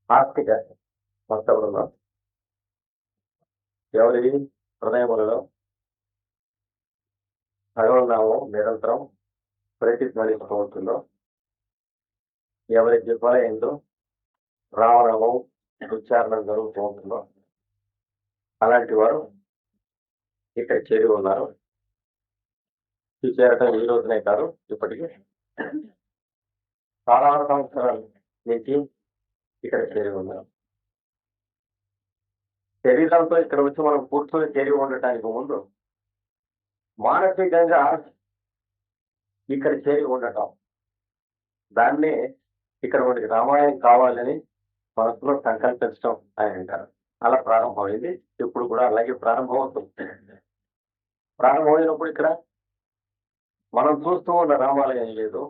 ఆస్తిక భక్తవృందం ఎవరి హృదయములలో భగవన్నామం నిరంతరం ప్రతిధ్వనిస్తూ ఉంటుందో, ఎవరి జిహ్వల యందు రామనామం ఉచ్చారణ జరుగుతూ ఉంటుందో అలాంటి వారు ఇక్కడ చేరి ఉన్నారు. ఈ చేరటం ఈ రోజునే కాదు, ఇప్పటికీ చాలా సంవత్సరాల నుంచి ఇక్కడ చేరి ఉన్నారు. శరీరంతో ఇక్కడ వచ్చి మనం కూర్చొని చేరి ఉండటానికి ముందు మానసికంగా ఇక్కడ చేరి ఉండటం, దాన్నే ఇక్కడ మనకి రామాయణం కావాలని మనసులో సంకల్పించడం అని అంటారు. అలా ప్రారంభమైంది, ఇప్పుడు కూడా అలాగే ప్రారంభమవుతుంది. ప్రారంభమైనప్పుడు ఇక్కడ మనం చూస్తూ ఉన్న రామాలయం లేదు,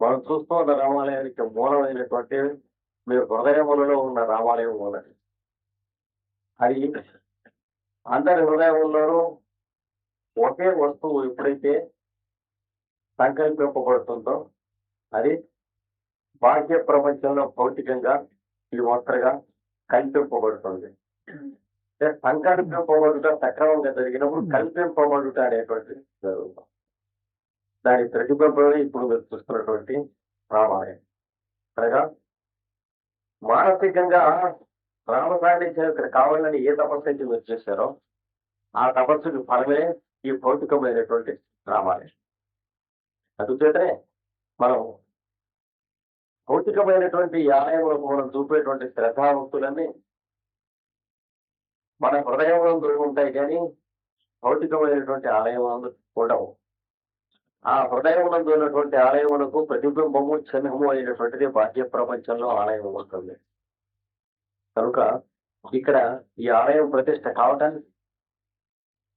మనం చూస్తూ ఉన్న రామాలయానికి మూలమైనటువంటి మీ హృదయములలో ఉన్న రామాలయం ఉన్నది. అది అందరి హృదయంలోనూ ఒకే వస్తువు ఎప్పుడైతే సంకల్పింపబడుతుందో అది బాహ్య ప్రపంచంలో భౌతికంగా ఈ ఒంటరిగా కల్పింపబడుతుంది. సంకల్పింపబడుట సక్రమంగా జరిగినప్పుడు కల్పింపబడుట అనేటువంటిది జరుగుతుంది. దాని ప్రతిబింబమే ఇప్పుడు మీరు చూస్తున్నటువంటి రామాయణం. అనగా మానసికంగా రామసాన్నిధ్యం ఇక్కడ కావాలని ఏ తపస్సు అయితే మీరు చేశారో ఆ తపస్సుకి ఫలమే ఈ భౌతికమైనటువంటి రామాయణం. అందుచేతనే మనం భౌతికమైనటువంటి ఈ ఆలయంలో మనం చూపేటువంటి శ్రద్ధాభక్తులన్నీ మన హృదయంలో ఉంటాయి, కానీ భౌతికమైనటువంటి ఆలయం ఉండవు. ఆ హృదయమునందు ఉన్నటువంటి ఆలయమునకు ప్రతిబింబము చిహ్నము అయినటువంటిది బాహ్య ప్రపంచంలో ఆలయం ఉంటుంది. కనుక ఇక్కడ ఈ ఆలయం ప్రతిష్ట కావటానికి,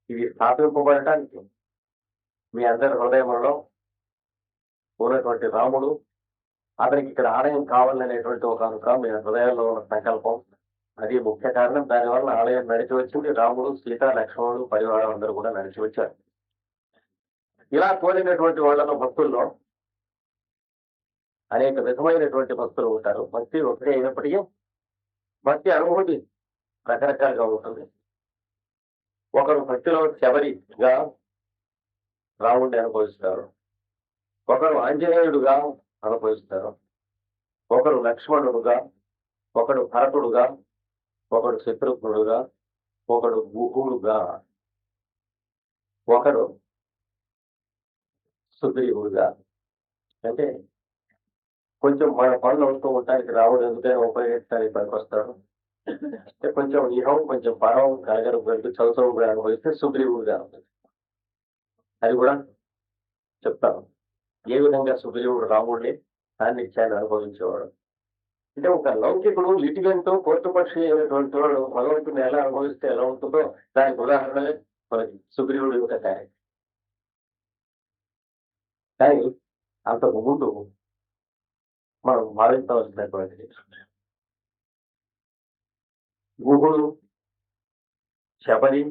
ఇది స్థాపింపబడటానికి మీ అందరి హృదయములలో ఉన్నటువంటి రాముడు, అతనికి ఇక్కడ ఆలయం కావాలనేటువంటి ఒక మీ హృదయంలో ఉన్న సంకల్పం, అది ముఖ్య కారణం. దానివల్ల ఆలయం నడిచి వచ్చింది. రాముడు, సీత, లక్ష్మణుడు, పరివారం అందరూ కూడా నడిచి వచ్చారు. ఇలా కోరినటువంటి వాళ్ళలో భక్తుల్లో అనేక విధమైనటువంటి భక్తులు ఉంటారు. భక్తి ఒకటే అయినప్పటికీ భక్తి అనుభూతి రకరకాలుగా ఉంటుంది. ఒకరు భక్తిలో శబరిగా రాముడిని అనుభవిస్తారు, ఒకరు ఆంజనేయుడుగా అనుభవిస్తారు, ఒకరు లక్ష్మణుడుగా, ఒకడు భరతుడుగా, ఒకడు శత్రుఘ్నుడుగా, ఒకడు గుహుడుగా, ఒకడు సుగ్రీవుడుగా. అంటే కొంచెం మన పనులు అవుతూ ఉండటానికి రాముడు ఎందుకైనా ఉపయోగించడానికి పనికొస్తాడు. కొంచెం ఇహం కొంచెం పరం కలగరు చదువుగా అనుభవిస్తే సుగ్రీవుడుగా ఉంటుంది. అది కూడా చెప్తాను, ఏ విధంగా సుగ్రీవుడు రాముడిని సాన్నిధ్యాన్ని అనుభవించేవాడు. అంటే ఒక లౌకికుడు లిటిగెంట్ కోర్టుపక్షి అయినటువంటి వాడు భగవంతుని ఎలా అనుభవిస్తే ఎలా ఉంటుందో దానికి ఉదాహరణలే మనకి సుగ్రీవుడు యొక్క కార్యం. కానీ అంతకు ముందు మనం భావించవలసినటువంటి గుహుడు, శబరి,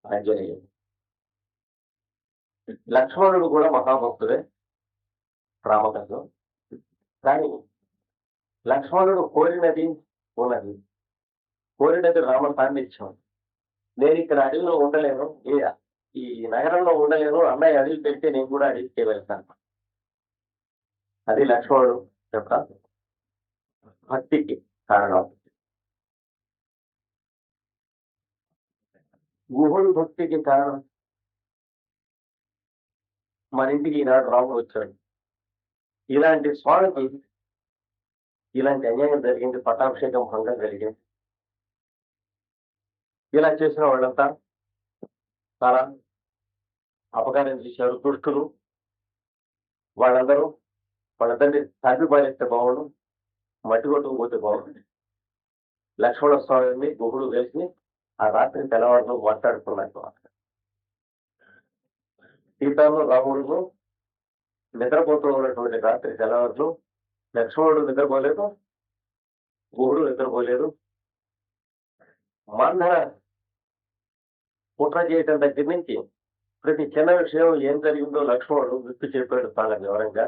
ఆంజనేయుడు. లక్ష్మణుడు కూడా మహాభక్తుడే రామకథలో. కానీ లక్ష్మణుడు కోరినది ఉన్నది, కోరినది రామ సాన్నిధ్యం. నేను ఇక్కడ అడవిలో ఉండలేను, ఈ నగరంలో ఉండలేను, అన్నయ్య అడవి పెడితే నేను కూడా అడవికి వెళ్తాను. అది లక్ష్మణుడు యొక్క భక్తికి కారణం. గుహుడు భక్తికి కారణం. మన ఇంటికి ఈనాడు రాముడు వచ్చాడు. ఇలాంటి స్వామికి ఇలాంటి అన్యాయం జరిగింది, పట్టాభిషేకం భంగం జరిగింది. ఇలా చేసిన వాళ్ళంతా చాలా అపకారం చేశారు, దుష్టులు. వాళ్ళందరూ వాళ్ళందరినీ తప్పి పాలిస్తే బాగుండు, మట్టి కొట్టుకుపోతే బాగుండు. లక్ష్మణ స్వామిని గుహుడు కలిసి ఆ రాత్రి తెల్లవారులు మాట్లాడుకున్నారు. సీతాను రాముడు నిద్రపోతూ ఉన్నటువంటి రాత్రి తెల్లవారులు లక్ష్మణుడు నిద్రపోలేదు, గుహుడు నిద్రపోలేదు. మందర కుట్ర చేయటం దగ్గర నుంచి ప్రతి చిన్న విషయం ఏం జరిగిందో లక్ష్మణుడు గుర్తు చెప్పాడు చాలా వివరంగా.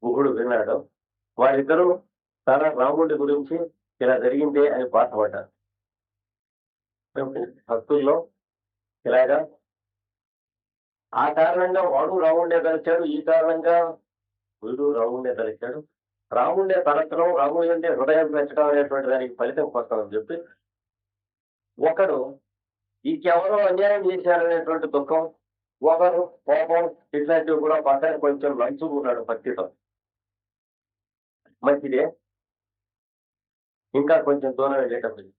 గుహుడు విన్నాడు. వారిద్దరూ తన రాముడి గురించి ఇలా జరిగిందే అని బాధపడ్డారు. భక్తుల్లో ఇలాగా ఆ కారణంగా వాడు రాముడినే తలిచాడు, ఈ కారణంగా వీడు రాముడినే తలిచాడు. రాముడినే తలచడం, రాముడి అంటే హృదయం పెంచడం అనేటువంటి దానికి ఫలితం వస్తుందని చెప్పి ఒకడు ఇంకెవరో అన్యాయం చేశారనేటువంటి దుఃఖం, ఒకరు కోపం ఇట్లాంటివి కూడా పక్కన కొంచెం లంచుకున్నాడు భక్తితో. మంచిదే, ఇంకా కొంచెం దూరం వెళ్ళేటప్పుడు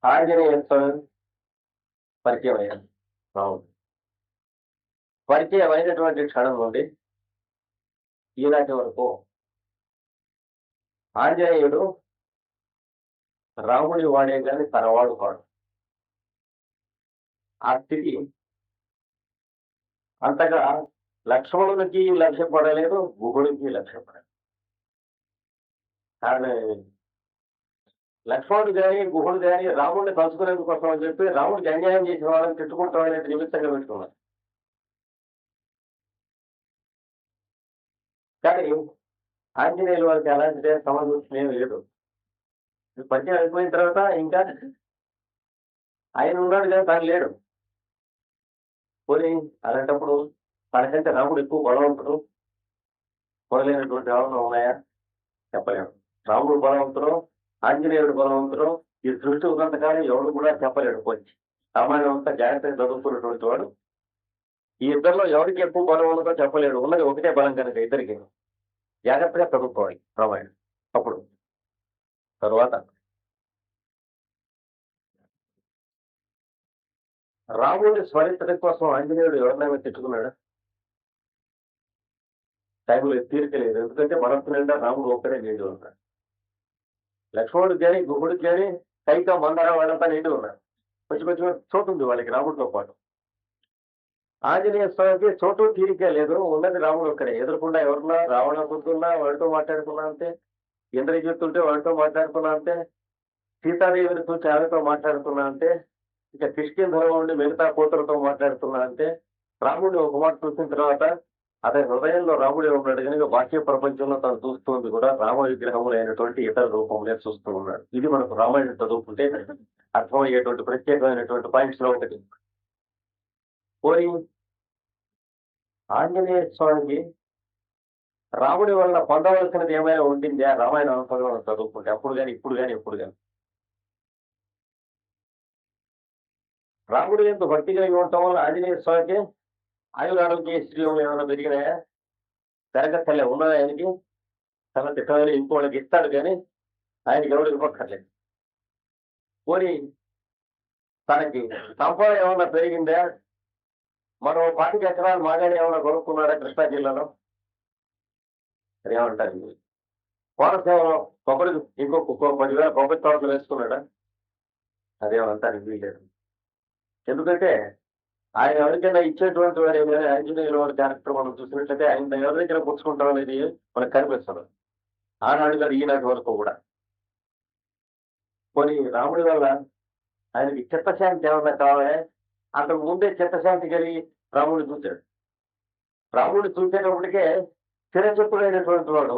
ఆంజనేయ స్వామి పరిచయం అయ్యాడు. రాముడు పరిచయం అయినటువంటి క్షణం నుండి ఈనాటి వరకు ఆంజనేయుడు రాముడి వాడే కానీ తనవాడు కాడు. ఆ స్థితి అంతగా లక్ష్మణునికి లక్ష్యపడలేదు, గుహుడికి లక్ష్యపడలేదు. కారణం లక్ష్మణుడు కానీ గుహుడు కానీ రాముడిని కలుసుకునేందుకు కోసం అని చెప్పి రాముడికి అన్యాయం చేసిన వాళ్ళని తిట్టుకుంటాం అనేది నిమిత్తంగా పెట్టుకున్నారు. కానీ ఆంజనేయుల వారికి అలాంటి సమస్య ఏమి లేదు. పరిచయం అయిపోయిన తర్వాత ఇంకా ఆయన ఉన్నాడు కానీ తను లేడు. పోనీ అలాంటప్పుడు తనకంటే రాముడు ఎక్కువ బలవంతుడు మొదలైనటువంటి ఏమైనా ఉన్నాయా? చెప్పలేము. రాముడు బలవంతుడు, ఆంజనేయుడు బలవంతుడు, ఈ సృష్టి ఉన్నంతకాలం ఎవడు కూడా చెప్పలేడు. పోయి సామాన్యం అంతా జాగ్రత్తగా చదువుకున్నటువంటి వాడు ఈ ఇద్దరిలో ఎవరికి ఎక్కువ బలం ఉన్నదో చెప్పలేడు. ఉన్నది ఒకటే బలం కనుక ఇద్దరికి జాగ్రత్తగా చదువుకోవాలి రామాయణం. అప్పుడు తరువాత రాముడిని స్మరించడం కోసం ఆంజనేయుడు ఎవరినైనా తిట్టుకున్నాడు? టైంలో తీరిక లేదు. ఎందుకంటే మనస్సు నిండా రాముడు ఒక్కడే నిండి ఉన్నాడు. లక్ష్మణుడికి కానీ గుహుడికి కానీ కైక మందర వాళ్ళంతా నిండి ఉన్నారు. కొంచెం కొంచెం చోటు ఉంది వాళ్ళకి రాముడితో పాటు. ఆంజనేయ స్వామికి చోటు తీరిక లేదు. ఉన్నది రాముడు ఒక్కడే. ఎదురుకుండా ఎవరున్నా రావణ బుద్ధున్నా వాడితో మాట్లాడుకున్నా అంతే, ఇంద్రజిత్తుంటే వాడితో మాట్లాడుకున్నా అంతే, సీతాదేవిని చూసి ఆమెతో మాట్లాడుతున్నా అంతే, ఇక కిష్కింధలో ఉండి మిగతా కూతురుతో మాట్లాడుతున్నా అంతే. రాముడిని ఒక మాట చూసిన తర్వాత అతని హృదయంలో రాముడే ఉన్నాడు కనుక బాహ్య ప్రపంచంలో తను చూస్తుంది కూడా రామ విగ్రహములైనటువంటి ఇతర రూపంలో చూస్తూ ఉన్నాడు. ఇది మనకు రామాయణం చదువుకుంటే అర్థమయ్యేటువంటి ప్రత్యేకమైనటువంటి పాయింట్స్ లో ఒకటి. పోయి ఆంజనేయ స్వామికి రాముడి వల్ల పొందవలసినది ఏమైనా ఉండిందా రామాయణ అనుభవం చదువుకుంటే? అప్పుడు కానీ ఇప్పుడు కానీ ఎప్పుడు కానీ రాముడు ఎంతో భక్తి కలిగి ఉండటం వల్ల ఆంజనేయ స్వామికి ఆయుర ఆరోగ్య శ్రీయం ఏమైనా పెరిగినాయా? పెరగక్కర్లే. ఉన్నది ఆయనకి తన తిట్టని ఇంకోళ్ళకి ఇస్తాడు కానీ ఆయనకి ఎవరు ఇవ్వక్కర్లేదు. పోనీ తనకి సంపద ఏమన్నా పెరిగిందా? మనం 25 ఎకరాలు మాగానే ఏమైనా కొనుక్కున్నాడా కృష్ణా జిల్లాలో? ఏమంటారు? కోనసీమలో కొబ్బరి ఇంకో 10,000 కొబ్బరి తోటలు వేసుకున్నాడా? అదేమంటారు వీలేదు. ఎందుకంటే ఆయన ఎవరికైనా ఇచ్చేటువంటి వాడు ఏమైనా ఆంజనేయుల వారి క్యారెక్టర్ మనం చూసినట్లయితే ఆయన ఎవరి దగ్గర పుచ్చుకుంటాం అనేది మనకు కనిపిస్తుంది. ఆనాడు గారు ఈనాటి వరకు కూడా. కొన్ని రాముడి వల్ల ఆయనకి చిత్తశాంతి ఏమన్నా కావాలి. అంతకు ముందే చిత్తశాంతి కలిగి రాముడిని చూశాడు. రాముడిని చూసేటప్పటికే చిరచిత్తుడైనటువంటి వాడు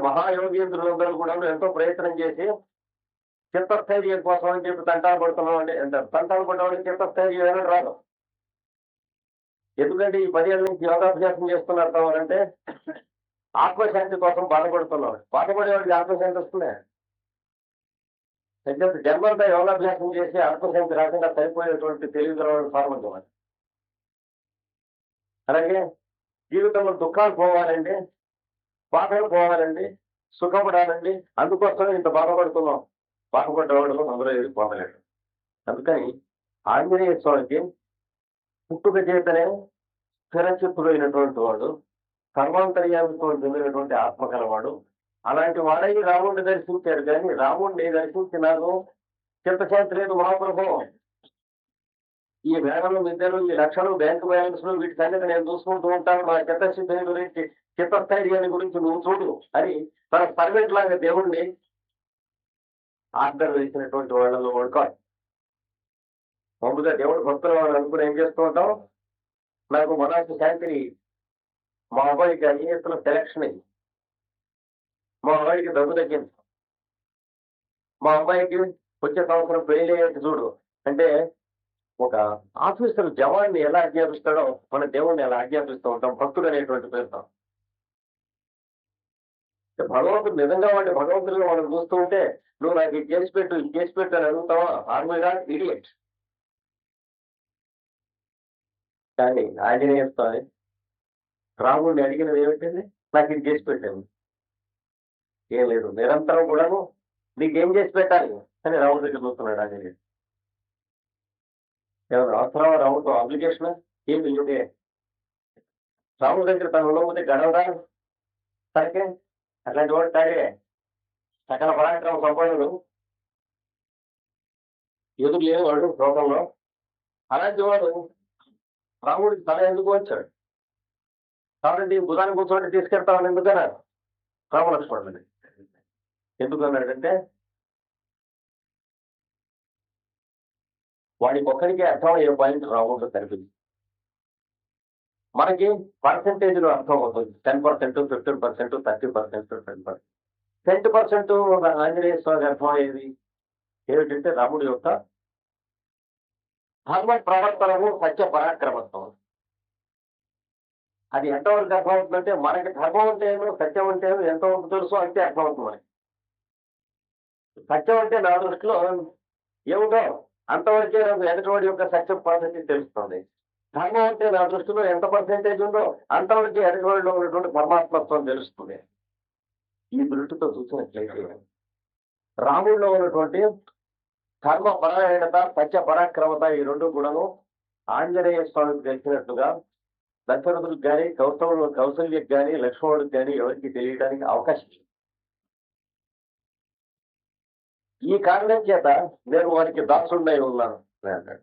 మహాయోగేంద్రులందరూ కూడా ఎంతో ప్రయత్నం చేసి చిత్తస్థైర్యం కోసం అని చెప్పి తంటాలు పడుతున్నాం అంటే అంటారు. తంటాలు పడ్డవాడికి చిత్తస్థైర్యం ఏమైనా రాదు. ఎందుకంటే ఈ 10 ఏళ్ళ నుంచి యోగాభ్యాసం చేస్తున్నారు అంటే ఆత్మశాంతి కోసం బాధపడుతున్నాడు. బాధపడేవాడికి ఆత్మశాంతి వస్తుందే. జన్మంతా యోగాభ్యాసం చేసి ఆత్మశాంతి రాకుండా సరిపోయేటువంటి తెలివిగలవాడు సార్వజనం. అలాగే జీవితంలో దుఃఖాలు పోవాలండి, బాధలు పోవాలండి, సుఖపడాలండి. అందుకోసమే ఇంత బాధపడుతున్నాం. బాధపడ్డవాడు అందులో ఏది పోదలేడు. అందుకని ఆంజనేయ స్వామికి పుట్టుక చేతనే స్థిరచిత్తుడైనటువంటి వాడు, సర్వాంతర్యాలతో చెందినటువంటి ఆత్మ కలవాడు. అలాంటి వాడై రాముడిని దర్శించాడు. కానీ రాముడిని దర్శించినారు చిత్తశాంతి లేదు మహాప్రభు. ఈ వేగలు విద్యలు, ఈ లక్షలు, బ్యాంకు బ్యాలెన్స్లు, వీటి సంగతి నేను చూసుకుంటూ ఉంటాను. నా చిత్తశుద్ధిని గురించి, చిత్తస్థైర్యాన్ని గురించి నువ్వు చూడు అని తన సర్వెంట్ లాగా దేవుణ్ణి ఆర్డర్ వేసినటువంటి వాళ్ళలో వాడుకోవాలి. ముందుగా దేవుడు భక్తుల వాళ్ళు అనుకుని ఏం చేస్తూ ఉంటాం? నాకు మనసు శాంతిని, మా అబ్బాయికి అన్నిస్తున్న సెలక్షన్ మా అమ్మాయికి దగ్గు తగ్గింది. మా అమ్మాయికి వచ్చే సంవత్సరం పెళ్లి అయ్యేట్టు చూడు అంటే ఒక ఆఫీసర్ జవాన్ని ఎలా ఆజ్ఞాపిస్తాడో మన దేవుణ్ణి ఎలా ఆజ్ఞాపిస్తూ ఉంటాం భక్తుడు అనేటువంటి పేరుతో. భగవంతుడు నిజంగా వాడిని భగవంతుడిగా మనం చూస్తూ ఉంటే నువ్వు నాకు ఇది చేసి పెట్టు ఇది చేసి పెట్టు అని అడుగుతావా ఆర్మీగా ఇడియట్. కానీ ఆంజనేయ స్వామి రాముడిని అడిగినది ఏమిటండి నాకు ఇది చేసి పెట్టాను ఏం లేదు నిరంతరం కూడాను నీకేం చేసి పెట్టాలి అని రాముడి దగ్గర చూస్తున్నాడు ఆంజనేయుడు. ఏమన్నా అవసరమా రాముడితో అప్లికేషన్ ఏం లేదే. రాముడి దగ్గర తను ఉండకపోతే గడవడా సరికే అట్లాంటి వాడు తాగే సకల పరాక్రమ సంపన్నుడు ఎదురు లేనివాడు లోకంలో. అలాంటి వాడు రాముడికి తల ఎందుకు వచ్చాడు కాబట్టి బుధాన్ని కూర్చోండి తీసుకెళ్తామని ఎందుకన్నా రామలక్ష్మణుడిని ఎందుకన్నాడంటే వాడికి ఒక్కడికి అర్థమయ్యే పాయింట్ రాముడు కనిపించింది. మనకి పర్సెంటేజ్లో అర్థం అవుతుంది 10%, 15%, 30%, 10%. 10% ఆంజనేయ స్వామి అర్థమయ్యేది ఏమిటంటే రాముడి యొక్క ధర్మ ప్రవర్తనము సత్య పరాక్రమత్వం. అది ఎంతవరకు అర్థమవుతుందంటే మనకి ధర్మం అంటే ఏమో సత్యం అంటే ఏమో ఎంతవరకు తెలుసో అంతే అర్థమవుతుంది మనకి. సత్యం అంటే నా దృష్టిలో ఏమిటో అంతవరకే నాకు ఎదుటివాడి యొక్క సత్య పద్ధతి తెలుస్తుంది. ధర్మం అంటే నా దృష్టిలో ఎంత పర్సెంటేజ్ ఉందో అంతవరకు ఎదుటివాడిలో ఉన్నటువంటి పరమాత్మత్వం తెలుస్తుంది. ఈ దృష్టితో చూసినట్లయితే రాముడిలో ఉన్నటువంటి ధర్మ పరాయణత సత్య పరాక్రమత ఈ రెండు కూడాను ఆంజనేయ స్వామికి తెలిసినట్లుగా దశరథుడికి కానీ కౌసల్యకి కానీ లక్ష్మణుడికి కానీ ఎవరికి తెలియడానికి అవకాశం లేదు. ఈ కారణం చేత నేను వారికి దాసుడై ఉన్నాను అన్నాడు.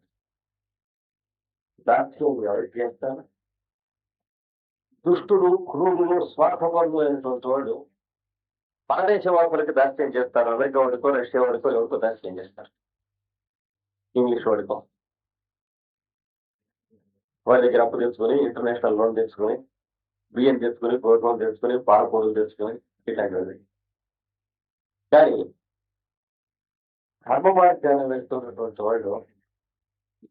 దాస్యం ఎవరికి చేస్తాను? దుష్టుడు క్రూరుడు స్వార్థపరుడు అయినటువంటి వాడు పరదేశ వాడుకలకి దాస్యం చేస్తారు. అమెరికా వాడికో రష్యా వాడికో ఎవరికో దాస్యం చేస్తారు. ఇంగ్లీష్ వాడికో వారి దగ్గర అప్పు తెచ్చుకొని ఇంటర్నేషనల్ లోన్ తెచ్చుకొని బియ్యం తెచ్చుకొని గోధుమలు తెచ్చుకొని పాలకూరలు తెచ్చుకొని ఇట్లాంటివి. కానీ ధర్మ మార్గాన్ని వెళ్తున్నటువంటి వాళ్ళు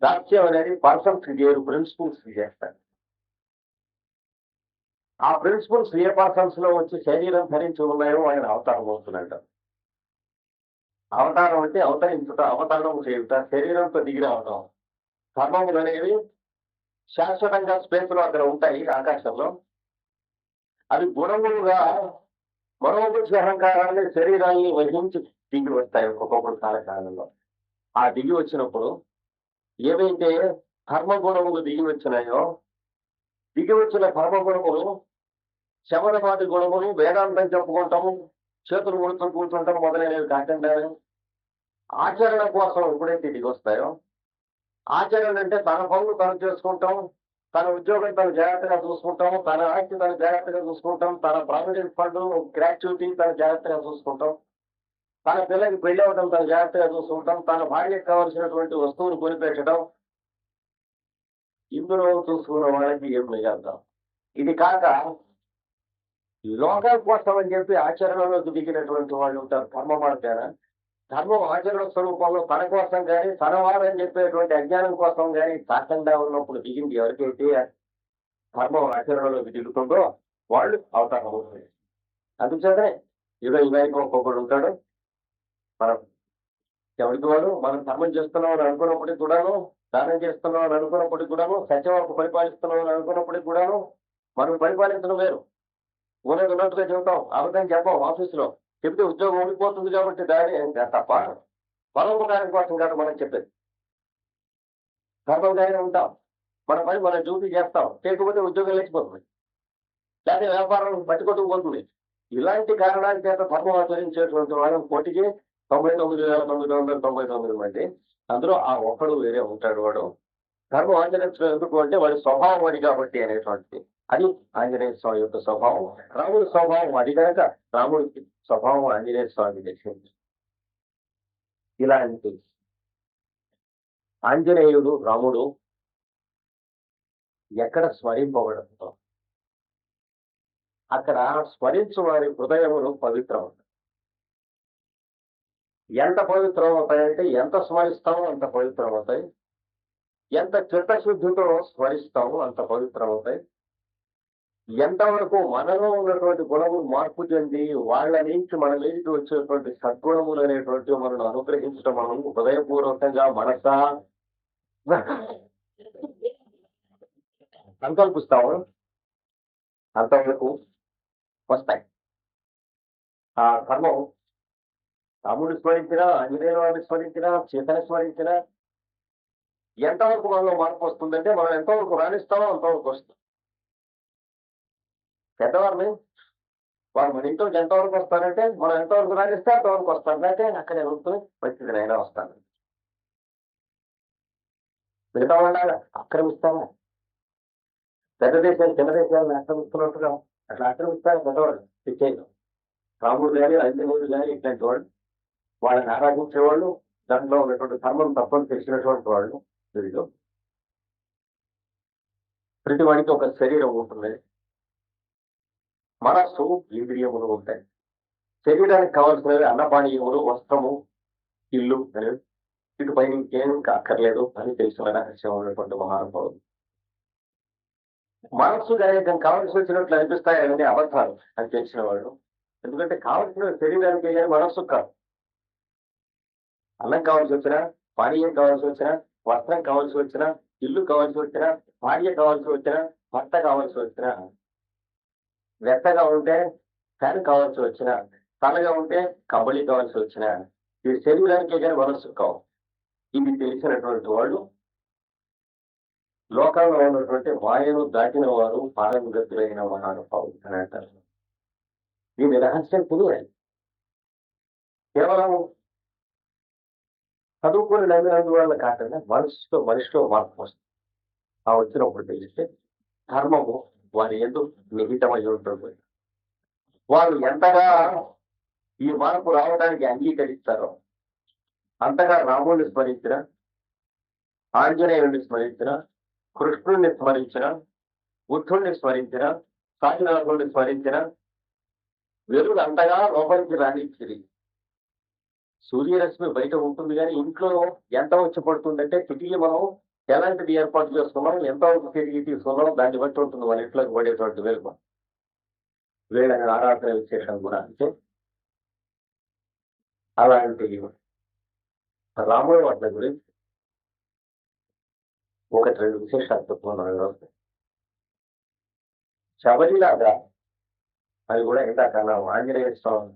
దాస్యం అనేది పర్సన్స్ చేయరు, ప్రిన్సిపల్స్ చేస్తారు. ఆ ప్రిన్సిపల్స్ ఏ పర్సన్స్ లో వచ్చి శరీరం ధరించి ఉన్నాయో ఆయన అవతారం అవుతున్నట్టు. అవతారం అంటే అవతరించుట, అవతారం చేయుట, శరీరంతో దిగి రావటం. ధర్మములు అనేవి శాశ్వతంగా స్పేస్ లో అక్కడ ఉంటాయి ఆకాశంలో. అవి గుణములుగా మనోబుద్ధి అహంకారాన్ని శరీరాన్ని వహించి దిగి వస్తాయి ఒక్కొక్కరు కాలకాలంలో. ఆ దిగి వచ్చినప్పుడు ఏవైతే ధర్మగుణములు దిగి వచ్చినాయో దిగి వచ్చిన ధర్మగుణములు శమనవాది గుణములు వేదాంతం చెప్పుకుంటాము, చేతులు ముడుతూ కూర్చుంటాం మొదలైనవి కాకుండా ఆచరణ కోసం ఎప్పుడైతే దిగి వస్తాయో ఆచరణ అంటే తన పనులు తను చేసుకుంటాం, తన ఉద్యోగం తను జాగ్రత్తగా చూసుకుంటాం, తన ఆస్తి తను జాగ్రత్తగా చూసుకుంటాం, తన ప్రావిడెంట్ ఫండ్ గ్రాట్యుటీ తను జాగ్రత్తగా చూసుకుంటాం, తన పిల్లకి పెళ్లి అవ్వడం తను జాగ్రత్తగా చూసుకుంటాం, తన భార్యకు కావలసినటువంటి వస్తువులు కొనిపెట్టడం. ఇందులో చూసుకున్న వాళ్ళకి ఏం మిగతాం. ఇది కాక లోకాల కోసం అని చెప్పి ఆచరణలోకి దిగినటువంటి వాళ్ళు ఉంటారు. ధర్మ మార్గాన ధర్మం ఆచరణ స్వరూపంలో తన కోసం కానీ తన వారని చెప్పేటువంటి అజ్ఞానం కోసం కానీ కాకుండా ఉన్నప్పుడు దిగింది ఎవరికైతే ధర్మం ఆచరణలోకి దిగుతుందో వాళ్ళు అవతారం అవుతుంది. అందుచేతనే యుగానికి ఒక్కొక్కడు ఉంటాడు. మనం ఎవరికి వాడు మనం ధర్మం చేస్తున్నాం అని అనుకున్నప్పటికి కూడాను, దానం చేస్తున్నాం అని అనుకున్నప్పటికి కూడాను, సత్యవాకు పరిపాలిస్తున్నాం అని అనుకున్నప్పటికి కూడాను మనం పరిపాలించడం వేరు. ఉన్నది ఉన్నట్టుగా చెబుతాం, అబద్ధం చెప్పాం. ఆఫీసులో చెప్తే ఉద్యోగం ఉండిపోతుంది కాబట్టి దాని తప్ప పరోపకారం కోసం కాదు మనం చెప్పేది. ధర్మంగానే ఉంటాం, మన పని మనం డ్యూటీ చేస్తాం, చేయకపోతే ఉద్యోగం లేచిపోతుంది, లేకపోతే వ్యాపారం పట్టుకొట్టుకుపోతుంది. ఇలాంటి కారణాల చేత ధర్మం ఆచరించేటువంటి వాళ్ళని కోటికి 99,999 మంది, అందులో ఆ ఒక్కడు వేరే ఉంటాడు. వాడు ధర్మం ఆచరించడం ఎందుకు అంటే వాడి స్వభావం వాడి కాబట్టి అనేటువంటిది. అది ఆంజనేయ స్వామి యొక్క స్వభావం. రాముడి స్వభావం అది కనుక రాముడికి స్వభావం ఆంజనేయ స్వామి తెలిసింది. ఇలాంటి ఆంజనేయుడు రాముడు ఎక్కడ స్మరింపబడంతో అక్కడ స్మరించు వారి హృదయములు పవిత్రం. ఎంత పవిత్రం అవుతాయంటే ఎంత స్మరిస్తామో అంత పవిత్రం అవుతాయి. ఎంత చిత్తశుద్ధితో స్మరిస్తామో అంత పవిత్రం అవుతాయి. ఎంతవరకు మనలో ఉన్నటువంటి గుణములు మార్పు చెంది వాళ్ళ నుంచి మన మీదకి వచ్చేటువంటి సద్గుణములు అనేటువంటి మనల్ని అనుగ్రహించడం మనం హృదయపూర్వకంగా మనసా సంకల్పిస్తాము, అంతవరకు వస్తాయి. ఆ కర్మం రాముడిని స్మరించినా, ఆంజనేయ వారిని స్మరించినా, సీతని స్మరించినా ఎంతవరకు మనలో మార్పు వస్తుందంటే మనం ఎంతవరకు రాణిస్తామో అంతవరకు వస్తుంది. పెద్దవారిని వాళ్ళు మన ఇంట్లోకి ఎంతవరకు వస్తారంటే మనం ఎంతవరకు రాణిస్తే అంతవరకు వస్తాను, లేకపోతే అక్కడే ఉంటుని పరిస్థితినైనా వస్తాను. మిగతా వాళ్ళ ఆక్రమిస్తారా? పెద్ద దేశాలు చిన్న దేశాలను ఆక్రమిస్తున్నట్టుగా అట్లా ఆక్రమిస్తారు పెద్దవాళ్ళు. పిచ్చేయడం రాముడు కానీ ఆంజనేయుడు కానీ ఇట్లాంటి వాళ్ళు వాళ్ళని ఆరాధించేవాళ్ళు, దాంట్లో ఉన్నటువంటి ధర్మం తప్పని తెలిసినటువంటి వాళ్ళు. వీళ్ళు ప్రతి వాడికి ఒక శరీరం ఉంటుంది, మనస్సు, ఇంద్రియములు ఉంటాయి. శరీరానికి కావాల్సినవి అన్నపానీయములు, వస్త్రము, ఇల్లు అని ఇటు పైన ఇంకేం ఇంకా అక్కర్లేదు అని తెలిసిన రహస్యం ఉన్నటువంటి మహానుభావులు. మనస్సు దానికి కావాల్సి వచ్చినట్లు అనిపిస్తాయని అబద్ధాలు అని తెలిసిన వాళ్ళు. ఎందుకంటే కావాల్సిన శరీరానికి కానీ మనస్సు కాదు. అన్నం కావాల్సి వచ్చినా, పానీయం కావాల్సి వచ్చినా, వస్త్రం కావాల్సి వచ్చినా, ఇల్లు కావాల్సి వచ్చినా, భార్య కావాల్సి వచ్చినా, భర్త కావాల్సి వచ్చినా, వెత్తగా ఉంటే ఫ్యాన్ కావాల్సి వచ్చినా, తలగా ఉంటే కబళి కావాల్సి వచ్చినా, ఈ శరీరానికే కానీ మనస్సు కావు. ఇది తెలిసినటువంటి వాళ్ళు లోకంలో ఉన్నటువంటి మాయను దాటిన వారు పారంగతులైన మహానుభావులు అని అంటారు. దీని రహస్యం తెలియాలి. కేవలం చదువుకుని నమ్మినందువల్ల కాకుండా మనిషిలో మార్పు వస్తుంది. ఆ వచ్చినప్పుడు తెలిస్తే ధర్మము వారి ఎందుకు నిహితమై ఉంటుంది. వారు ఎంతగా ఈ మార్పు రావడానికి అంగీకరిస్తారో అంతగా రాముడిని స్మరించిన, ఆంజనేయుడిని స్మరించిన, కృష్ణుడిని స్మరించిన, బుద్ధుడిని స్మరించిన, సాయినాథుడిని స్మరించిన వెలుగు అంతగా లోపలికి రానిచ్చింది. సూర్యరశ్మి బయట ఉంటుంది కానీ ఇంట్లో ఎంత వచ్చి పడుతుందంటే కిటికీ మనం ఎలాంటిది ఏర్పాటు చేసుకున్నాం, ఎంతవరకు తిరిగి తీసుకున్నాం దాన్ని బట్టి ఉంటుంది మన ఇంట్లోకి పడేటువంటి వెలుగు. వీళ్ళని ఆరాధన విశేషం కూడా అంటే అలాంటి రాముడి వాటి గురించి ఒకటి రెండు విశేషాలు చెప్పుకున్నాం. శబరిలాగా అది కూడా ఇందాక ఆంజనేయ స్వామి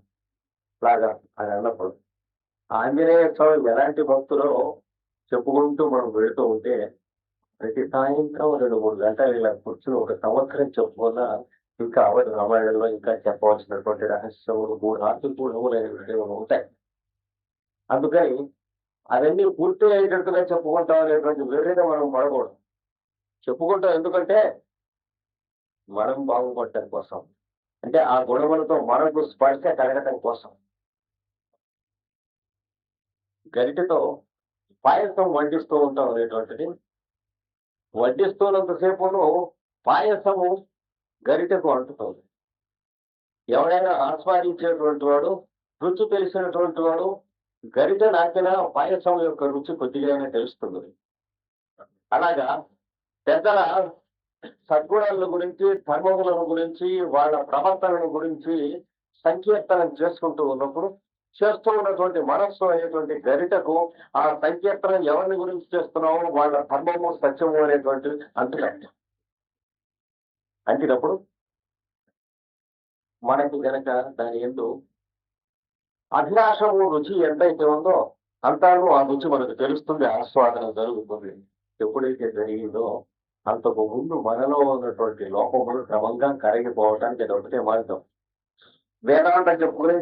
లాగా అని అన్నప్పుడు ఆంజనేయ స్వామి ఎలాంటి భక్తులో చెప్పుకుంటూ మనం వెళుతూ ఉంటే ప్రతి సాయంత్రం 2-3 గంటలు ఇలా కూర్చుని ఒక సంవత్సరం చెప్పుకున్నా ఇంకా అవధి రామాయణంలో ఇంకా చెప్పవలసినటువంటి రహస్యములు 3 ఆర్తిపూర్ణములైన విషయములు ఉంటాయి. అందుకని అవన్నీ పూర్తి అయ్యేటట్టుగా చెప్పుకుంటాం అనేటువంటి వేరేగా మనం పడకూడదు. చెప్పుకుంటాం ఎందుకంటే మనం బాగుపడటం కోసం, అంటే ఆ గుణములతో మనకు స్పర్శ కలగటం కోసం. గరిటెతో పాయసం వడ్డిస్తూ ఉంటాం అనేటువంటిది వడ్డిస్తున్నంతసేపును పాయసము గరిటెకు అంటుతుంది. ఎవడైనా ఆస్వాదించేటువంటి వాడు, రుచి తెలిసినటువంటి వాడు గరిటె నాకిన పాయసం యొక్క రుచి కొద్దిగానే తెలుస్తుంది. అలాగా పెద్దల సద్గుణాల గురించి, ధర్మములను గురించి, వాళ్ళ ప్రవర్తనల గురించి సంకీర్తనం చేసుకుంటూ ఉన్నప్పుడు చేస్తూ ఉన్నటువంటి మనస్సు అనేటువంటి గరిటకు ఆ సంకీర్తనం ఎవరిని గురించి చేస్తున్నామో వాళ్ళ ధర్మము, సత్యము అనేటువంటి అంటినప్పుడు మనకి కనుక దాని ఎందు అభిలాషము, రుచి ఎంతైతే ఉందో అంతాను ఆ రుచి మనకు తెలుస్తుంది, ఆస్వాదన జరుగుతుంది. ఎప్పుడైతే జరిగిందో అంతకు ముందు మనలో ఉన్నటువంటి లోపములు క్రమంగా కరిగిపోవటానికి అది ఒకటే మార్గం. వేదాంతం చెప్పుకుని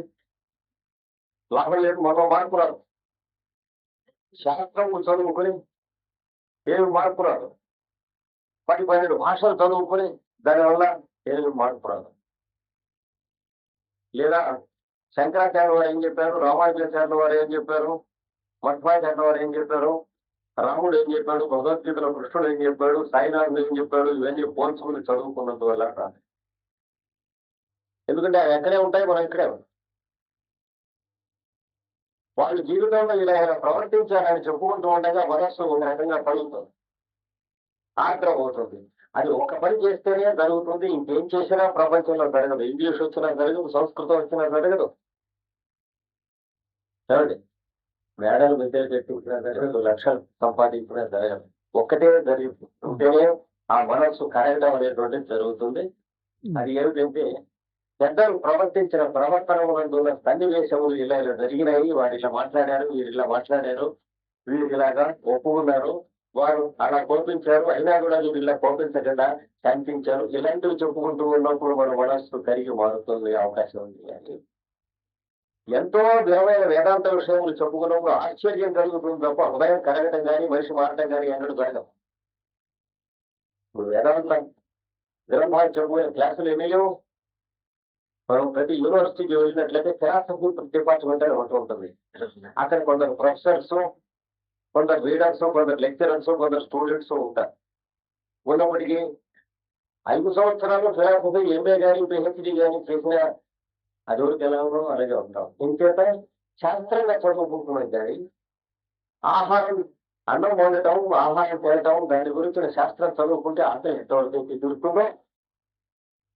లాభం లేదు, మనలో మార్పు రాదు. శాస్త్రం చదువుకుని ఏమి మార్పు రాదు. 10-12 భాషలు చదువుకుని దానివల్ల ఏమి మార్పు రాదు. లేదా శంకరాచార్య వారు ఏం చెప్పారు, రామానుజాచార్యుల వారు ఏం చెప్పారు, మధ్వాచార్యుల వారు ఏం చెప్పారు, రాముడు ఏం చెప్పాడు, భగవద్గీతలో కృష్ణుడు ఏం చెప్పాడు, సాయినాథుడు ఏం చెప్పాడు, ఇవన్నీ పోల్చుకుని చదువుకున్నందువల్ల ఎందుకంటే అవి ఎక్కడే ఉంటాయి, మనం ఇక్కడే ఉంటాం. వాళ్ళు జీవితంలో ఇలా ప్రవర్తించాలని చెప్పుకుంటూ ఉండగా మనస్సు ఒక రకంగా పడుతుంది, ఆగ్రహం అవుతుంది. అది ఒక పని చేస్తేనే జరుగుతుంది, ఇంకేం చేసినా ప్రపంచంలో జరగదు. ఇంగ్లీష్ వచ్చినా జరగదు, సంస్కృతం వచ్చినా జరగదు. ఏమండి? మేడలు విద్యలు కట్టించినా జరగదు, లక్షలు సంపాదించినా జరగదు. ఒక్కటే జరుగుతుంటేనే ఆ మనస్సు కరగడం అనేటువంటిది జరుగుతుంది. అది ఏమిటంటే పెద్దలు ప్రవర్తించిన ప్రవర్తనలందున్న సన్నివేశములు ఇలా జరిగినాయి, వారు ఇలా మాట్లాడారు, వీరు ఇలా మాట్లాడారు, వీరు ఇలాగా ఒప్పుకున్నారు, వారు అలా కోపించారు, అయినా కూడా వీరు ఇలా కోపించకుండా శాంతించారు. ఇలాంటివి చెప్పుకుంటూ ఉన్నప్పుడు మన మనస్సు కరిగి మారుతుంది అవకాశం ఉంది. అని ఎంతో విలువైన వేదాంత విషయములు చెప్పుకున్నప్పుడు ఆశ్చర్యం కలుగుతుంది తప్ప హృదయం కరగటం కానీ మనిషి మారటం కానీ ఎన్నడూ జరగదు. ఇప్పుడు వేదాంతం గ్రంథాలు చెప్పుకునే క్లాసులు ఏమీ లేవు. మనం ప్రతి యూనివర్సిటీకి వెళ్ళినట్లయితే ఫిలాసఫీ డిపార్ట్మెంట్ అని ఒకటి ఉంటుంది. అక్కడ కొందరు ప్రొఫెసర్స్, కొందరు రీడర్స్, కొందరు లెక్చరర్స్, కొందరు స్టూడెంట్స్ ఉంటారు. ఉన్నప్పటికీ 5 సంవత్సరాలు ఫిలాసఫీ ఎంఏ కానీ పిహెచ్డి కానీ చేసిన అదొకటి ఎలా ఉండో అలాగే ఉంటాం. ఇంకేత శాస్త్రంగా చదువుకుంటున్నాం కానీ ఆహారం, అన్నం వండటం, ఆహారం తినటం, దాని గురించిన శాస్త్రం చదువుకుంటే అంత ఎంతవరకు తీరుతుందో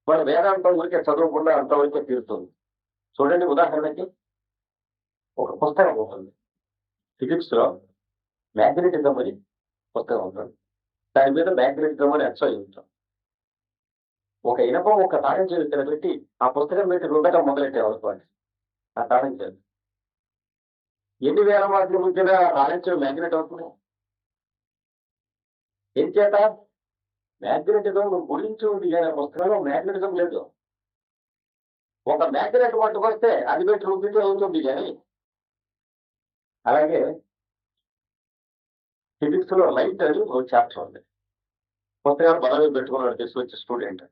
మన వేదాంతం గురించి చదువుకుండా అంతవరకే తీరుతుంది. చూడండి, ఉదాహరణకి ఒక పుస్తకం ఉంటుంది, ఫిజిక్స్ లో మ్యాగ్నెటిజం అని పుస్తకం ఉంటుంది. దాని మీద మ్యాగ్నెటిజం అని ఎక్సై ఉంటాం. ఒక ఇనపం ఒక తాళం చెవి ఇక్కడ పెట్టి ఆ పుస్తకం పెట్టి రుద్దటం మొదలెట్టే అనుకోండి, ఆ తాళం చెవి ఎన్ని వేల మార్కుల మధ్యన తాళం చెవి మ్యాగ్నెట్ అవుతుంది. ఏం చేత మ్యాగ్నెటిజం గురించి ఉంది కానీ పుస్తకంలో మ్యాగ్నెటిజం లేదు. ఒక మ్యాగ్నెట్ పట్టుకొస్తే అది పెట్టి రుద్దితే అవుతుంది కానీ. అలాగే ఫిజిక్స్ లో లైట్ అని ఒక చాప్టర్ ఉంది. పుస్తకాలు బలవి పెట్టుకున్నాడు తీసుకొచ్చే స్టూడెంట్.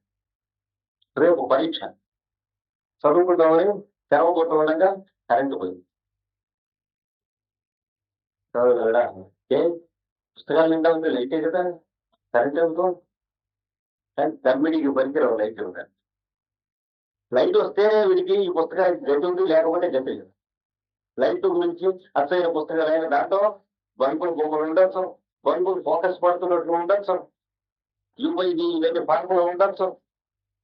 రేపు పరీక్ష చదువుకుంటామని తెరవబోతుండగా కరెంటు పోయింది. ఏ పుస్తకాలు నిండా ఉంది, లైటే కదా, కరెంట్ ఎందుకో. కానీ తమ్మిడికి పనికిరావు లైట్ ఉంటాయి. లైట్ వస్తేనే వీడికి ఈ పుస్తకానికి గతి ఉంది, లేకపోతే గతి లేదు. లైట్ గురించి అసలైన పుస్తకాలు అయిన దాంట్లో బల్బులు బొమ్మలు ఉండొచ్చు, బల్బులు ఫోకస్ పడుతున్నట్లు ఉండొచ్చు, యూఐడి ఇవన్నీ ఫార్ములు ఉండొచ్చు,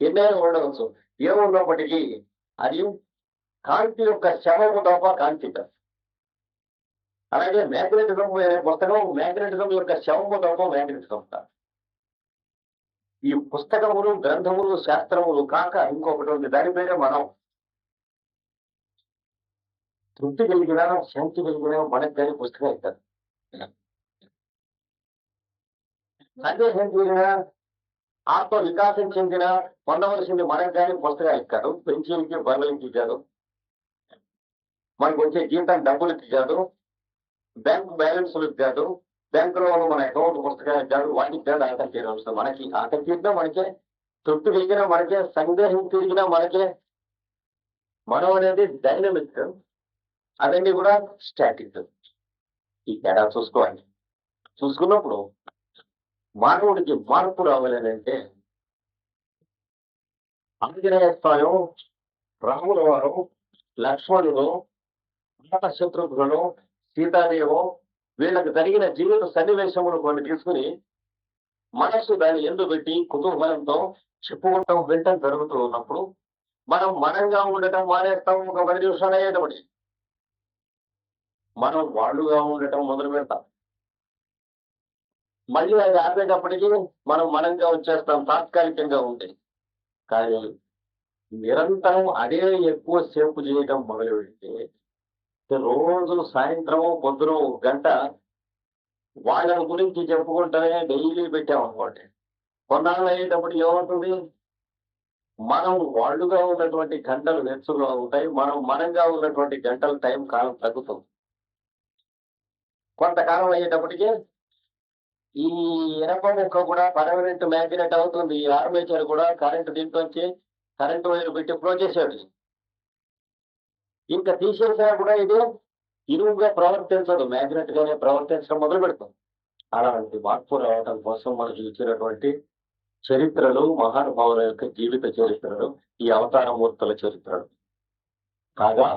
ఎన్నైనా ఉండవచ్చు. ఏమున్నప్పటికీ అది కాంతి యొక్క శవము తప్ప కాంతి కాదు. అలాగే మ్యాగ్నెటిజం అనే పుస్తకం మ్యాగ్నెటిజం యొక్క శవము తప్ప మ్యాగ్నెటిజం కాదు. ఈ పుస్తకములు, గ్రంథములు, శాస్త్రములు కాక ఇంకొకటి ఉంది, దాని పేరే మనం. తృప్తి కలిగినా శాంతి కలిగినా మనకు కానీ పుస్తకం ఇస్తారు. సందేశం కలిగిన ఆత్మ వికాసం చెందిన పొందవలసింది మనకు కానీ పుస్తకాలు ఇస్తారు. పెన్షన్కి బండ్లకి ఇచ్చారు, మనకు వచ్చే జీతం డబ్బులకి ఇచ్చారు, బ్యాంకు బ్యాలెన్స్లు ఇచ్చారు, బ్యాంకులో మన అకౌంట్ పుస్తకాలు ఇచ్చారు, వాటికి ఇచ్చాడు. ఆకలి తీరవలసింది మనకి, ఆకలి తీరినా మనకే, తృప్తి కలిగినా మనకే, సందేహం తిరిగినా మనకే. మనం అనేది డైనమిక్, అదన్నీ కూడా స్టాటిక్. ఈ తేడా చూసుకోవాలి. చూసుకున్నప్పుడు మానవుడికి మార్పు రావాలని అంటే ఆంజనేయ స్వామి, రాముల వారు, లక్ష్మణుడు, శత్రుఘ్నుడు, సీతాదేవు, వీళ్ళకి జరిగిన జీవిత సన్నివేశములు కొన్ని తీసుకుని మనస్సు దాన్ని ఎందు పెట్టి కుతూహలంతో చెప్పుకుంటాం, వింటం జరుగుతూ ఉన్నప్పుడు మనం మనంగా ఉండటం మానేస్తాం. ఒక 10 నిమిషాలు అయ్యేటప్పటి మనం వాళ్ళుగా ఉండటం మొదలు పెడతాం. మళ్ళీ అది ఆపేటప్పటికీ మనం మనంగా వచ్చేస్తాం, తాత్కాలికంగా ఉంటాయి. కానీ నిరంతరం అదే ఎక్కువ సేపు చేయటం మొదలు పెడితే రోజు సాయంత్రము పొద్దున 1 గంట వాళ్ళని గురించి చెప్పుకుంటూనే డైలీ పెట్టామనుకోండి, కొన్నాళ్ళు అయ్యేటప్పుడు ఏమవుతుంది, మనం వాళ్ళుగా ఉన్నటువంటి గంటలు నెచ్చుగా ఉంటాయి, మనం మనంగా ఉన్నటువంటి గంటల టైం కాలం తగ్గుతుంది. కొంతకాలం అయ్యేటప్పటికీ ఈ ఇనప ముక్క కూడా పర్మనెంట్ మ్యాగ్నెట్ అవుతుంది. ఈ ఆర్మేచర్ కూడా కరెంటు దీంట్లోంచి కరెంటు వైర్ పెట్టి ఫ్లో చేసేది. ఇంకా తీసేసినా కూడా ఇది ఇరువుగా ప్రవర్తించదు, మ్యాగ్నెట్ గానే ప్రవర్తించడం మొదలు పెడుతుంది. అలాంటి మార్పు రావడం కోసం మనకు ఇచ్చినటువంటి చరిత్రలు, మహానుభావుల యొక్క జీవిత చరిత్రలు, ఈ అవతార మూర్తుల చరిత్రలు కాగా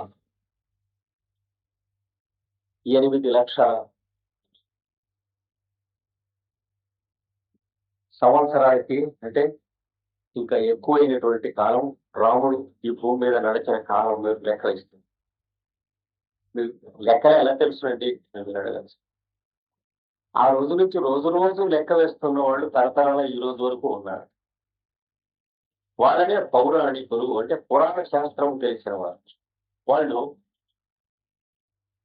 8 లక్షల సంవత్సరాలకి అంటే ఇంకా ఎక్కువైనటువంటి కాలం రాముడు ఈ భూమి మీద నడిచిన కాలం మీరు లెక్క ఇస్తుంది. మీకు లెక్క ఎలా తెలుసునండి మీరు అడగచ్చు. ఆ రోజు నుంచి రోజు రోజు లెక్క వేస్తున్న వాళ్ళు తరతరాల ఈ రోజు వరకు ఉన్నారు. వాళ్ళనే పౌరాణికులు అంటే పురాణ శాస్త్రం తెలిసిన వారు. వాళ్ళు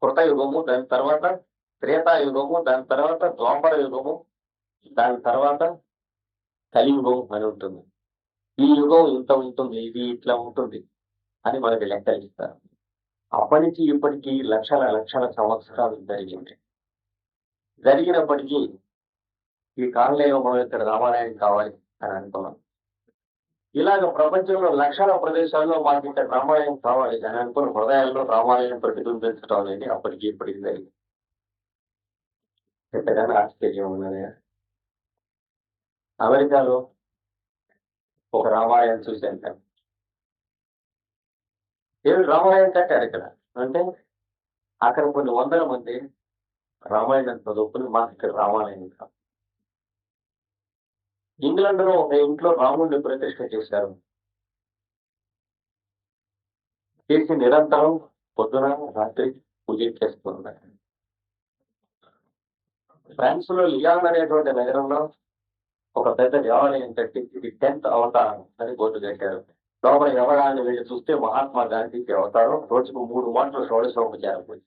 కృతయుగము, దాని తర్వాత త్రేతాయుగము, దాని తర్వాత ద్వాపర యుగము, దాని తర్వాత కలియుగం అని ఉంటుంది. ఈ యుగం ఇంత ఉంటుంది, ఇది ఇట్లా ఉంటుంది అని మనకి లెక్కలు ఇస్తారు. అప్పటి నుంచి ఇప్పటికీ లక్షల లక్షల సంవత్సరాలు జరిగినప్పటికీ ఈ కాలంలో మనం ఇక్కడ రామాలయం కావాలి అని అనుకున్నాం. ఇలాగ ప్రపంచంలో లక్షల ప్రదేశాల్లో మాకు ఇక్కడ రామాలయం కావాలి అని అనుకున్న హృదయాల్లో రామాలయం ప్రతిబింబించడం అనేది అప్పటికి ఇప్పటికి జరిగింది. ఎంతగానో ఆశ్చర్యం ఉన్నది. అమెరికాలో ఒక రామాలయం చూశాను. ఏమి రామాలయం కట్టారు ఇక్కడ అంటే అక్కడ కొన్ని వందల మంది రామాయణం చదువుకుని మాకు ఇక్కడ రామాలయం కాదు. ఇంగ్లాండ్ లో ఒక ఇంట్లో రాముడిని ప్రతిష్ఠ చేశారు. చేసి నిరంతరం పొద్దున రాత్రి పూజ చేస్తున్నారు. ఫ్రాన్స్ లో లియాన్ అనేటువంటి నగరంలో ఒక పెద్ద దేవాలయం కట్టి ఇది 10th అవతారం అని బోర్డు కట్టారు. లోపల ఎవరాన్ని వెళ్ళి చూస్తే మహాత్మా గాంధీకి అవతారం, రోజుకు 3 మాటలు షోడశోపచారం పూజ.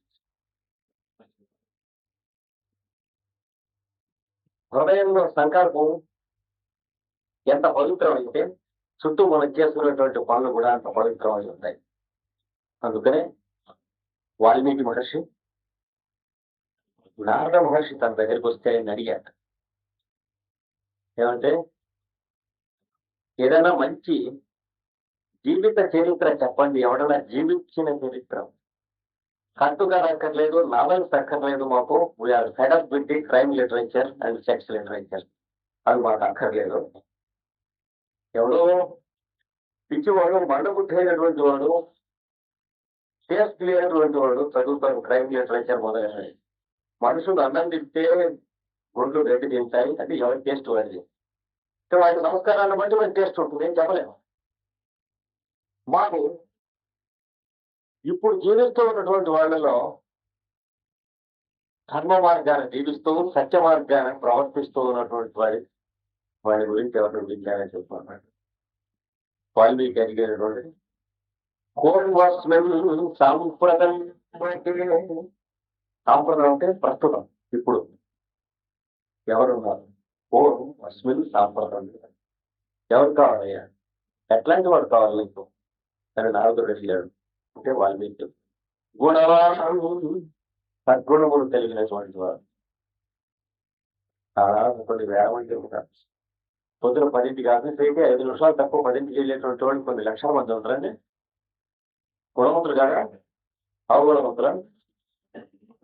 హృదయంలో సంకల్పం ఎంత పవిత్రమైతే చుట్టూ మనం చేసుకునేటువంటి పనులు కూడా అంత పవిత్రమై ఉంటాయి. అందుకనే వాల్మీకి మహర్షి, నారద మహర్షి తన దగ్గరికి వస్తే ఆయన అడిగారు ఏమంటే ఏదైనా మంచి జీవిత చరిత్ర చెప్పండి, ఎవడన్నా జీవించిన చరిత్ర. కట్టుగా అక్కర్లేదు, నావెల్స్ అక్కర్లేదు, మాకు we are fed up with the crime literature and sex literature, అది మాకు అక్కర్లేదు. ఎవడో పిచ్చివాడు, మండబుద్ధైనటువంటి వాడు, టేస్ట్ లేనటువంటి వాడు చదువుతాడు క్రైమ్ లిటరేచర్ మొదలైనవి. మనుషులు అన్నం తింటే గుండ్లు రెడ్డి తింటాయి, అది ఎవరి టేస్ట్ వాడిది. వాడి సంస్కారాన్ని బట్టి మన టేస్ట్ ఉంటుంది, ఏం చెప్పలేము. మాకు ఇప్పుడు జీవిస్తూ ఉన్నటువంటి వాళ్ళలో ధర్మ మార్గాన్ని జీవిస్తూ సత్య మార్గాన్ని ప్రవర్తిస్తూ ఉన్నటువంటి వాడి గురించి ఎవరు విజ్ఞానం చెప్తున్నాడు. వాల్మీకి అడిగినటువంటి సాంప్రదాయం అంటే ప్రస్తుతం ఇప్పుడు ఎవరున్నారు? అస్మిన్ సాంప్రదాయం ఎవరు కావాలయ్యా, ఎట్లాంటి వాడు కావాలి నీకు అని నారదుడు అడిగాడు. అంటే వాల్మీకి సద్గుణములు కలిగినటువంటి వాడు. కొన్ని వేల మంది ఉంటారు. పొద్దున 10ంటికి ఆఫీస్ అయితే 5 నిమిషాలు తక్కువ 10ంటికి వెళ్ళేటువంటి వాళ్ళు కొన్ని లక్షల మంది ఉంటారండి. గుణవంతులు కాదా? అవగుణవంతుల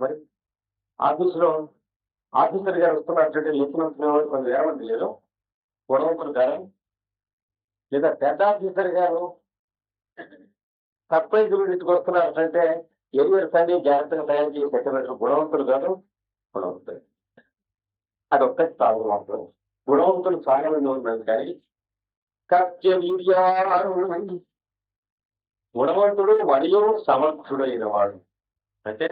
మరి ఆఫీసర్ గారు వస్తున్నట్టు లేచినట్టున్న వాళ్ళు కొన్ని వేల మంది లేదు. గుణవంతులు కాదా? లేదా పెద్ద ఆఫీసర్ గారు సర్ప్రైజులు ఇంటికి వస్తున్నారంటే ఎరువులు అన్ని జాగ్రత్తగా తయారు చేసి పెట్టినట్టు గుణవంతులు కాదు. గుణవంతులు అదొక్కటి చాలు. మాత్రం గుణవంతులు చాలా మంది ఉన్నారు కానీ గుణవంతుడు మరియు సమర్థుడైన వాడు అంటే